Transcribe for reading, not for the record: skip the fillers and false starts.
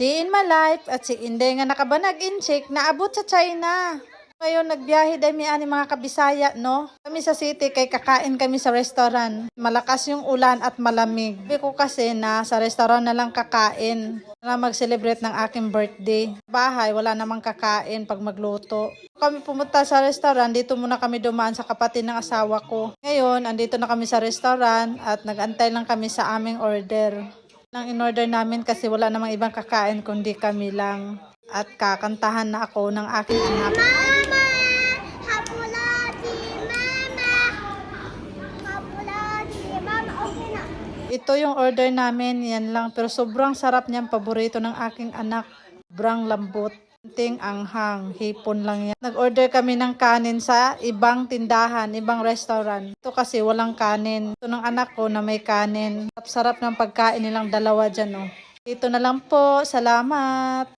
Day in my life at si Inday nga nakabanag incheck naabot sa China. Ngayon nagbiyahe dami ani mga kabisaya no. Kami sa city kay kakain kami sa restaurant. Malakas yung ulan at malamig. Sabi ko kasi na sa restaurant na lang kakain na mag-celebrate ng aking birthday. Bahay wala namang kakain pag magluto. Kami pumunta sa restaurant, dito muna kami dumaan sa kapatid ng asawa ko. Ngayon andito na kami sa restaurant at nag-antay lang kami sa aming order. Nang in-order namin kasi wala namang ibang kakain kundi kami lang. At kakantahan na ako ng aking anak. Mama! Hapulati! Mama! Hapulati! Mama, okay na. Ito yung order namin, yan lang. Pero sobrang sarap niyan, paborito ng aking anak. Sobrang lambot. Ting anghang, hipon lang yan. Nag-order kami ng kanin sa ibang tindahan, ibang restaurant. Ito kasi walang kanin. Ito ng anak ko na may kanin. Sarap ng pagkain nilang dalawa dyan. Oh. Ito na lang po. Salamat.